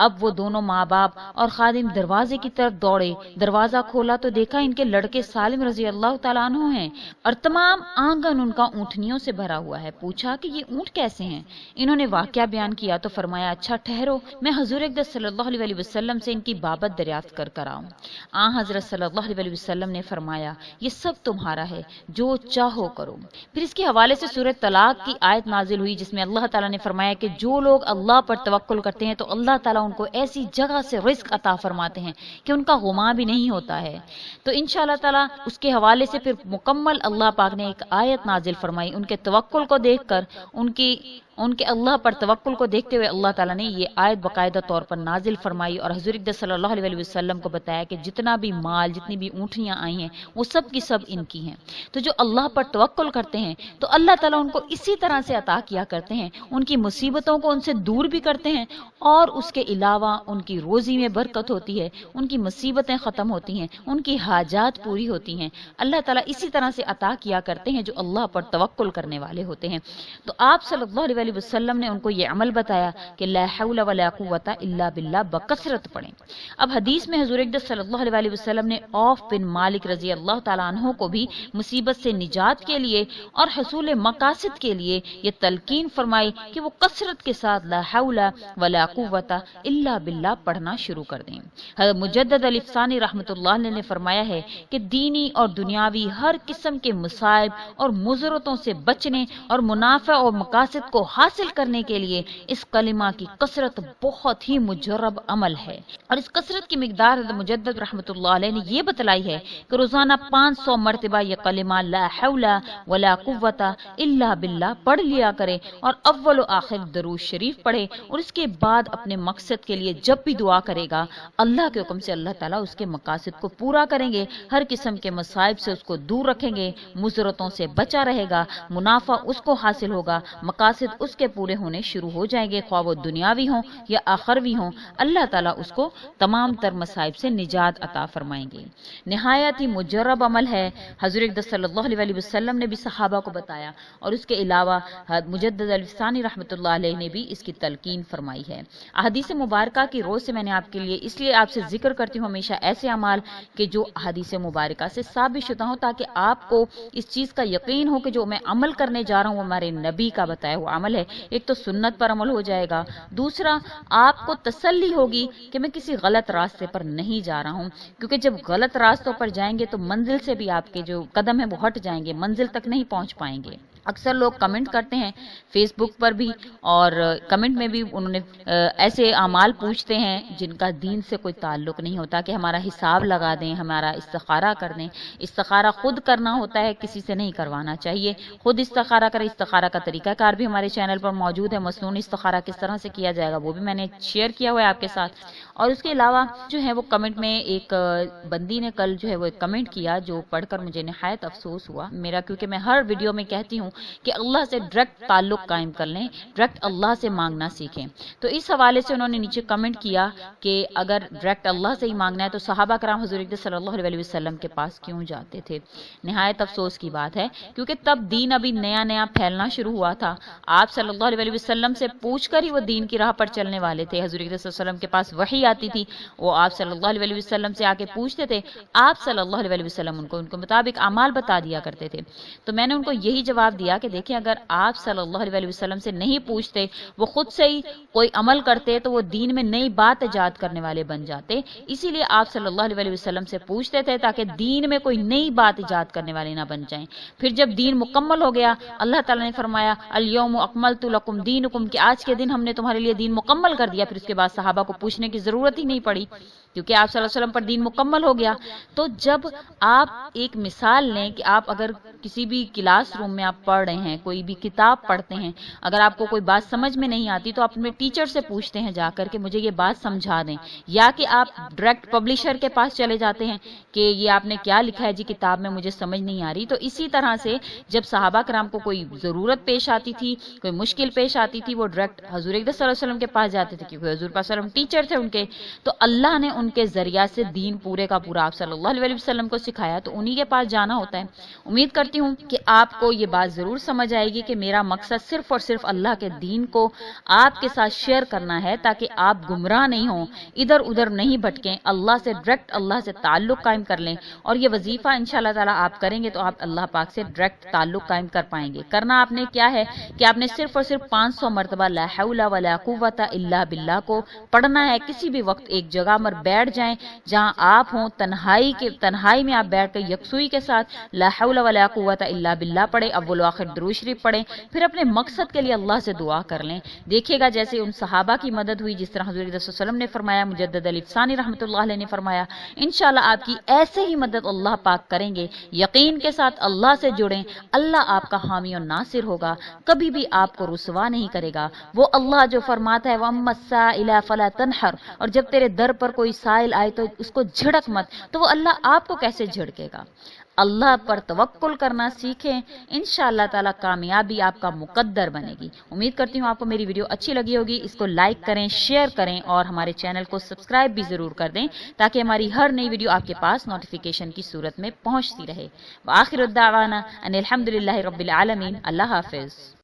اب وہ دونوں ماں باپ اور خادم دروازے کی طرف دوڑے، دروازہ کھولا تو دیکھا ان کے لڑکے سالم رضی اللہ تعالیٰ عنہ ہیں اور تمام آنگن ان کا اونٹنیوں سے بھرا ہوا ہے۔ پوچھا کہ یہ اونٹ کیسے ہیں؟ انہوں نے واقعہ بیان کیا تو فرمایا اچھا ٹھہرو، میں حضور اقدس صلی اللہ علیہ وسلم سے ان کی بابت دریافت کر آؤں۔ حضرت صلی اللہ علیہ وسلم نے فرمایا یہ سب تمہارا ہے، جو چاہو کرو۔ پھر اس کے حوالے سے سورہ طلاق کی آیت نازل ہوئی جس میں اللہ تعالیٰ نے فرمایا کہ جو لوگ اللہ پر توکل کرتے ہیں تو اللہ تعالیٰ ان کو ایسی جگہ سے رزق عطا فرماتے ہیں کہ ان کا غما بھی نہیں ہوتا ہے۔ تو انشاءاللہ تعالیٰ اس کے حوالے سے پھر مکمل اللہ پاک نے ایک آیت نازل فرمائی، ان کے توکل کو دیکھ کر، ان کے اللہ پر توکل کو دیکھتے ہوئے اللہ تعالیٰ نے یہ آیت باقاعدہ طور پر نازل فرمائی اور حضور اقدس صلی اللہ علیہ وسلم کو بتایا کہ جتنا بھی مال، جتنی بھی اونٹنیاں آئی ہیں وہ سب کی سب ان کی ہیں۔ تو جو اللہ پر توکل کرتے ہیں تو اللہ تعالیٰ ان کو اسی طرح سے عطا کیا کرتے ہیں، ان کی مصیبتوں کو ان سے دور بھی کرتے ہیں اور اس کے علاوہ ان کی روزی میں برکت ہوتی ہے، ان کی مصیبتیں ختم ہوتی ہیں، ان کی حاجات پوری ہوتی ہیں۔ اللہ تعالیٰ اسی طرح سے عطا کیا کرتے ہیں جو اللہ پر توکل کرنے والے ہوتے ہیں۔ تو آپ صلی اللہ علیہ وسلم نے ان کو یہ عمل بتایا کہ لا حول ولا قوت الا باللہ بکثرت پڑھیں۔ اب حدیث میں حضور اقدس صلی اللہ علیہ وسلم نے عوف بن مالک رضی اللہ تعالیٰ عنہ کو بھی مصیبت سے نجات کے لیے اور حصول مقاصد کے لیے یہ تلقین فرمائی کہ وہ کثرت کے ساتھ لا حول ولا قوت الا باللہ پڑھنا شروع کر دیں۔ حضرت مجدد الافسانی رحمۃ اللہ علیہ نے فرمایا ہے کہ دینی اور دنیاوی ہر قسم کے مصائب اور مضرتوں سے بچنے اور منافع اور مقاصد کو حاصل کرنے کے لیے اس کلمہ کی کثرت بہت ہی مجرب عمل ہے، اور اس کثرت کی مقدار حضرت مجدد رحمۃ اللہ علیہ نے یہ بتلائی ہے کہ روزانہ 500 مرتبہ یہ کلمہ لا حول ولا قوت الا باللہ پڑھ لیا کرے اور اول و آخر درود شریف پڑھے، اور اس کے بعد اپنے مقصد کے لیے جب بھی دعا کرے گا اللہ کے حکم سے اللہ تعالیٰ اس کے مقاصد کو پورا کریں گے، ہر قسم کے مصائب سے اس کو دور رکھیں گے، مضرتوں سے بچا رہے گا، منافع اس کو حاصل ہوگا، مقاصد اس کے پورے ہونے شروع ہو جائیں گے، خواہ وہ دنیاوی ہوں یا آخروی ہوں، اللہ تعالیٰ اس کو تمام تر مصائب سے نجات عطا فرمائیں گے۔ نہایت ہی مجرب عمل ہے، حضور اقدس صلی اللہ علیہ وسلم نے بھی صحابہ کو بتایا اور اس کے علاوہ مجدد الافسانی رحمۃ اللہ علیہ نے بھی اس کی تلقین فرمائی ہے۔ احادیث مبارکہ کی روز سے میں نے آپ کے لیے اس لیے آپ سے ذکر کرتی ہوں ہمیشہ ایسے اعمال کہ جو احادیث مبارکہ سے ثابت شدہ ہوں، تاکہ آپ کو اس چیز کا یقین ہو کہ جو میں عمل کرنے جا رہا ہوں وہ ہمارے نبی کا بتایا ہوا عمل ہے۔ ایک تو سنت پر عمل ہو جائے گا، دوسرا آپ کو تسلی ہوگی کہ میں کسی غلط راستے پر نہیں جا رہا ہوں، کیونکہ جب غلط راستوں پر جائیں گے تو منزل سے بھی آپ کے جو قدم ہیں وہ ہٹ جائیں گے، منزل تک نہیں پہنچ پائیں گے۔ اکثر لوگ کمنٹ کرتے ہیں فیس بک پر بھی، اور کمنٹ میں بھی انہوں نے ایسے اعمال پوچھتے ہیں جن کا دین سے کوئی تعلق نہیں ہوتا، کہ ہمارا حساب لگا دیں، ہمارا استخارہ کر دیں۔ استخارہ خود کرنا ہوتا ہے، کسی سے نہیں کروانا چاہیے، خود استخارہ کریں۔ استخارہ کا طریقہ کار بھی ہمارے چینل پر موجود ہے، مسنون استخارہ کس طرح سے کیا جائے گا وہ بھی میں نے شیئر کیا ہوا ہے آپ کے ساتھ۔ اور اس کے علاوہ جو ہے وہ کمنٹ میں ایک بندی نے کل جو ہے وہ ایک کمنٹ کیا جو پڑھ کر مجھے نہایت افسوس ہوا میرا، کیونکہ میں ہر ویڈیو میں کہتی ہوں کہ اللہ سے ڈائریکٹ تعلق قائم کر لیں، ڈائریکٹ اللہ سے مانگنا سیکھیں۔ تو اس حوالے سے انہوں نے نیچے کمنٹ کیا کہ اگر ڈائریکٹ اللہ سے ہی مانگنا ہے تو صحابہ کرام حضور اقدس صلی اللہ علیہ وسلم کے پاس کیوں جاتے تھے؟ نہایت افسوس کی بات ہے، کیونکہ تب دین ابھی نیا نیا پھیلنا شروع ہوا تھا۔ آپ صلی اللہ علیہ وسلم سے پوچھ کر ہی وہ دین کی راہ پر چلنے والے تھے۔ حضور اقدس صلی اللہ علیہ وسلم کے پاس وحی آتی تھی، وہ آپ صلی اللہ علیہ وسلم سے آ کے پوچھتے تھے، آپ صلی اللہ علیہ وسلم ان کو مطابق اعمال بتا دیا کرتے تھے۔ تو میں نے ان کو یہی جواب دیا کہ دیکھیں اگر آپ صلی اللہ علیہ وسلم سے نہیں پوچھتے، وہ خود سے ہی کوئی عمل کرتے تو وہ دین میں نئی بات ایجاد کرنے والے بن جاتے، اسی لیے آپ صلی اللہ علیہ وسلم سے پوچھتے تھے تاکہ دین میں کوئی نئی بات ایجاد کرنے والے نہ بن جائیں۔ پھر جب دین مکمل ہو گیا، اللہ تعالیٰ نے فرمایا الیوم اکملت لکم دینکم، کہ آج کے دن ہم نے تمہارے لیے دین مکمل کر دیا۔ پھر اس کے بعد صحابہ کو پوچھنے کی ضرورت ہی نہیں پڑی، کیونکہ آپ صلی اللہ علیہ وسلم پر دین مکمل ہو گیا۔ تو جب آپ ایک مثال لیں کہ آپ اگر کسی بھی کلاس روم میں آپ پڑھ رہے ہیں، کوئی بھی کتاب پڑھتے ہیں، اگر آپ کو کوئی بات سمجھ میں نہیں آتی تو آپ اپنے ٹیچر سے پوچھتے ہیں جا کر کہ مجھے یہ بات سمجھا دیں، یا کہ آپ ڈائریکٹ پبلشر کے پاس چلے جاتے ہیں کہ یہ آپ نے کیا لکھا ہے جی کتاب میں مجھے سمجھ نہیں آ رہی۔ تو اسی طرح سے جب صحابہ کرام کو کوئی ضرورت پیش آتی تھی، کوئی مشکل پیش آتی تھی، وہ ڈائریکٹ حضور اقدس صلی اللہ علیہ وسلم کے پاس جاتے تھے، کیونکہ حضور پاک صلی اللہ علیہ وسلم ٹیچر تھے ان کے۔ تو اللہ نے ان کے ذریعہ سے دین پورے کا پورا آپ صلی اللہ علیہ وسلم کو سکھایا تو انہی کے پاس جانا ہوتا ہے۔ امید کرتی ہوں کہ آپ کو یہ بات ضرور سمجھ آئے گی کہ میرا مقصد صرف اور صرف اللہ کے دین کو آپ کے ساتھ شیئر کرنا ہے تاکہ آپ گمراہ نہیں ہوں، ادھر ادھر نہیں بھٹکیں، اللہ سے ڈائریکٹ اللہ سے تعلق قائم کر لیں۔ اور یہ وظیفہ انشاءاللہ تعالی آپ کریں گے تو آپ اللہ پاک سے ڈائریکٹ تعلق قائم کر پائیں گے۔ کرنا آپ نے کیا ہے کہ آپ نے صرف اور صرف 500 مرتبہ لا حول ولا قوت الا باللہ کو پڑھنا ہے۔ کسی بھی وقت ایک جگہ پر بیٹھ جائیں جہاں آپ ہوں، تنہائی میں آپ بیٹھ کر یکسوئی کے ساتھ لا حول ولا قوت الا باللہ پڑھیں، اول و آخر درود شریف پڑھیں، پھر اپنے مقصد کے لیے اللہ سے دعا کر لیں۔ دیکھیے گا جیسے ان صحابہ کی مدد ہوئی، جس طرح حضور صلی اللہ علیہ وسلم نے فرمایا، مجدد علی ثانی رحمۃ اللہ علیہ نے فرمایا، انشاءاللہ آپ کی ایسے ہی مدد اللہ پاک کریں گے۔ یقین کے ساتھ اللہ سے جڑیں، اللہ آپ کا حامی و ناصر ہوگا، کبھی بھی آپ کو رسوا نہیں کرے گا۔ وہ اللہ جو فرماتا ہے وَأَمَّا السَّائِلَ فَلَا تَنْحَرْ، اور جب تیرے در پر کوئی سائل آئے تو اس کو جھڑک مت، تو وہ اللہ آپ کو کیسے جھڑکے گا؟ اللہ پر توکل کرنا سیکھیں، انشاءاللہ تعالی کامیابی آپ کا مقدر بنے گی۔ امید کرتی ہوں آپ کو میری ویڈیو اچھی لگی ہوگی، اس کو لائک کریں، شیئر کریں اور ہمارے چینل کو سبسکرائب بھی ضرور کر دیں تاکہ ہماری ہر نئی ویڈیو آپ کے پاس نوٹیفیکیشن کی صورت میں پہنچتی رہے۔ وآخر الدعوانا ان الحمدللہ رب العالمین۔ اللہ حافظ۔